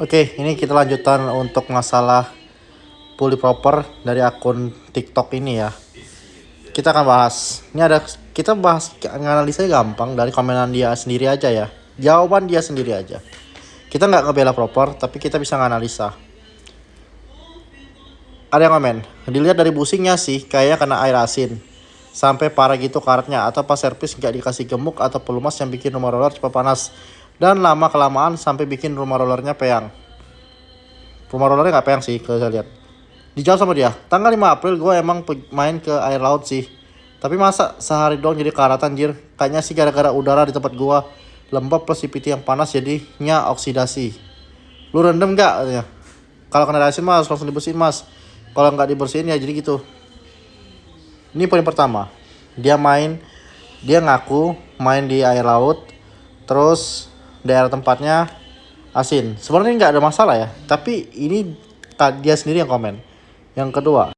Oke, ini kita lanjutan untuk masalah fully proper dari akun TikTok ini ya. Kita akan bahas. Kita bahas analisanya gampang dari komenan dia sendiri aja ya. Jawaban dia sendiri aja. Kita nggak ngebela proper, tapi kita bisa nganalisa. Ada yang komen, dilihat dari busingnya sih, kayaknya kena air asin. Sampai parah gitu karatnya, atau pas servis nggak dikasih gemuk atau pelumas yang bikin rumah roller cepat panas. Dan lama kelamaan sampai bikin rumah rollernya peyang. Rumah rollernya nggak peyang sih, kalau saya lihat. Dijawab sama dia, tanggal 5 April gue emang main ke air laut sih. Tapi masa sehari doang jadi karatan anjir. Kayaknya sih gara-gara udara di tempat gue lembab plus CPT yang panas jadinya oksidasi. Lu rendem gak? Katanya. Kalau kena air asin mas langsung dibersihin mas. Kalau nggak dibersihin ya jadi gitu. Ini poin pertama. Dia ngaku main di air laut. Terus daerah tempatnya asin. Sebenarnya nggak ada masalah ya. Tapi ini dia sendiri yang komen. Yang kedua,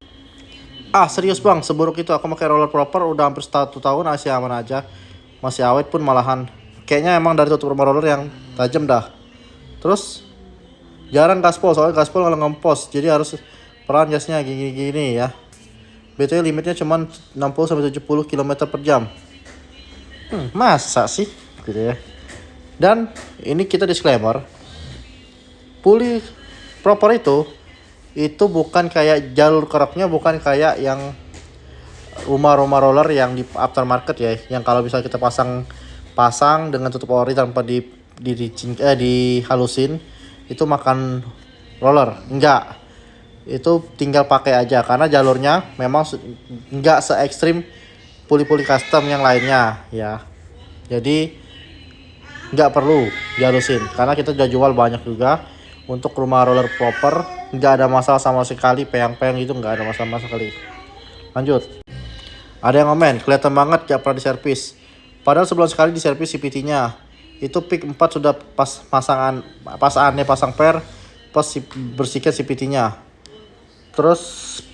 serius bang, seburuk itu aku pakai roller proper udah hampir 1 tahun masih aman aja. Masih awet pun malahan. Kayaknya emang dari tutup rumah roller yang tajam dah. Terus jarang gaspol, soalnya gaspol kalau ngempos, jadi harus peran gasnya gini-gini ya. BTW limitnya cuma 60-70 km per jam. Masa sih? Gitu ya. Dan ini kita disclaimer. Fully proper itu bukan kayak jalur kerapnya, bukan kayak yang rumah-rumah roller yang di aftermarket ya, yang kalau bisa kita pasang dengan tutup ori tanpa dihalusin itu makan roller. Enggak, itu tinggal pakai aja karena jalurnya memang enggak se ekstrim puli-puli custom yang lainnya ya. Jadi enggak perlu dihalusin karena kita udah jual banyak juga untuk rumah roller proper. Enggak ada masalah sama sekali, peyang-peyang itu enggak ada masalah sekali. Lanjut. Ada yang komen, kelihatan banget gak pernah diservis. Padahal sebulan sekali diservis CVT-nya. Itu pick 4 sudah pasangannya pasang per, pas bersihkan CVT-nya. Terus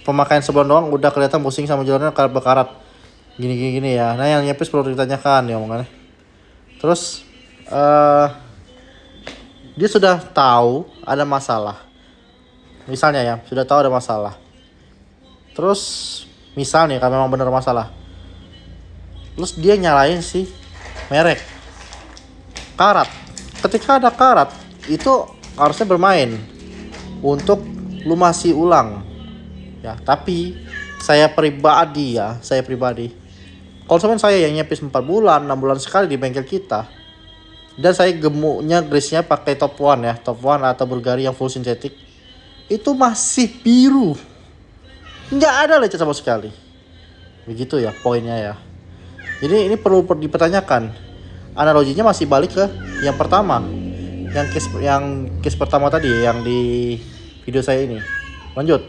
pemakaian sebulan doang udah kelihatan pusing sama jalannya karat bekarat. Gini ya. Nah yang nyepis perlu ditanyakan ya omongannya. Terus dia sudah tahu ada masalah. Misalnya ya, sudah tahu ada masalah. Terus misalnya kalau memang benar masalah, terus dia nyalain si merek karat. Ketika ada karat itu harusnya bermain untuk lumasi ulang ya. Tapi saya pribadi konsumen saya yang nyepis 4 bulan 6 bulan sekali di bengkel kita, dan saya gemuknya grease-nya pakai top one atau Bulgari yang full sintetik, itu masih biru, nggak ada lecet sama sekali. Begitu ya poinnya ya. Jadi ini perlu dipertanyakan. Analoginya masih balik ke yang pertama, yang case pertama tadi yang di video saya ini. Lanjut.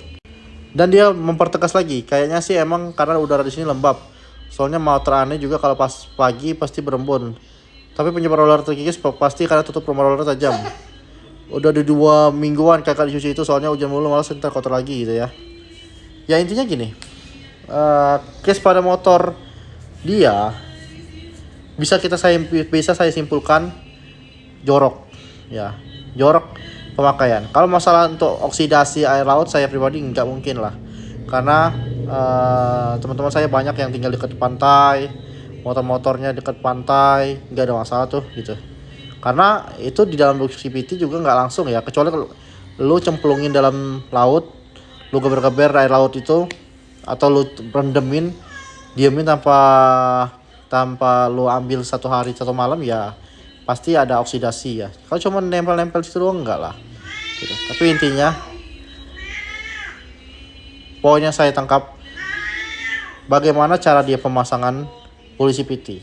Dan dia mempertegas lagi, kayaknya sih emang karena udara di sini lembab. Soalnya motor aneh juga kalau pas pagi pasti berembun. Tapi penyebab roller terkikis pasti karena tutup rumah roller tajam. Udah di 2 mingguan kakak dicuci itu, soalnya hujan mulu malas ntar kotor lagi gitu ya. Ya intinya gini, case pada motor dia bisa saya simpulkan jorok ya, jorok pemakaian. Kalau masalah untuk oksidasi air laut, saya pribadi nggak mungkin lah, karena teman-teman saya banyak yang tinggal dekat pantai, motor-motornya dekat pantai, nggak ada masalah tuh gitu. Karena itu di dalam CVT juga nggak langsung ya, kecuali kalau lu cemplungin dalam laut, lu geber-geber air laut itu, atau lu rendemin, diemin tanpa lu ambil 1 hari 1 malam ya pasti ada oksidasi ya. Kalau cuma nempel-nempel situ doang enggak lah gitu. Tapi intinya poinnya saya tangkap, bagaimana cara dia pemasangan full CVT.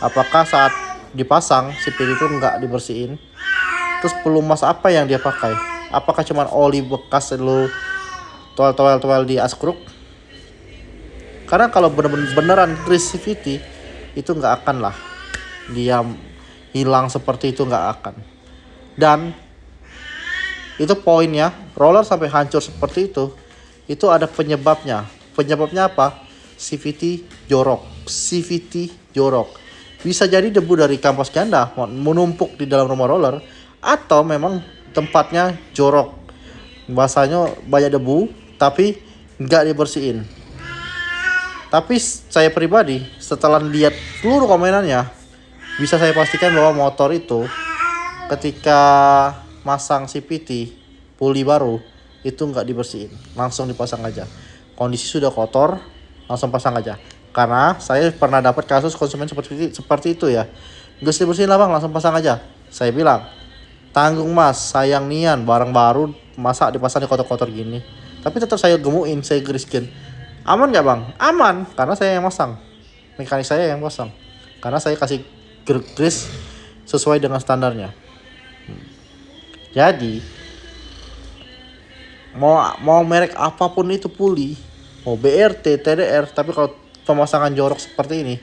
Apakah saat dipasang CVT itu enggak dibersihin? Terus pelumas apa yang dia pakai? Apakah cuma oli bekas lu toel di askruk? Karena kalau beneran grease CVT itu nggak akan lah dia hilang seperti itu, nggak akan. Dan itu poinnya, roller sampai hancur seperti itu ada penyebabnya. Penyebabnya apa? CVT jorok. Bisa jadi debu dari kampas ganda menumpuk di dalam rumah roller, atau memang tempatnya jorok, bahasanya banyak debu tapi nggak dibersihin. Tapi saya pribadi setelah lihat seluruh komenannya, bisa saya pastikan bahwa motor itu ketika masang CVT puli baru itu nggak dibersihin, langsung dipasang aja. Kondisi sudah kotor, langsung pasang aja. Karena saya pernah dapat kasus konsumen seperti itu ya. Nggak dibersihin lah bang, langsung pasang aja. Saya bilang, tanggung mas, sayang nian barang baru masa dipasang di kotor-kotor gini. Tapi tetap saya gemuin, saya geriskin. Aman gak bang? Aman, karena saya yang masang. Mekanik saya yang pasang. Karena saya kasih grease sesuai dengan standarnya. Jadi mau merek apapun itu puli, mau BRT, TDR, tapi kalau pemasangan jorok seperti ini,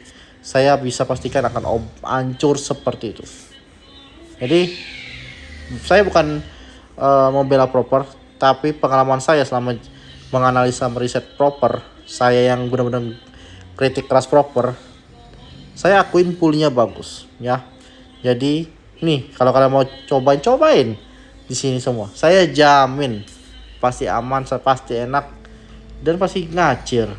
saya bisa pastikan akan hancur seperti itu. Jadi saya bukan membela proper, tapi pengalaman saya selama menganalisa meriset proper, saya yang benar-benar kritik keras proper, saya akuin pulinya bagus ya. Jadi nih kalau kalian mau cobain di sini semua, saya jamin pasti aman, pasti enak, dan pasti ngacir.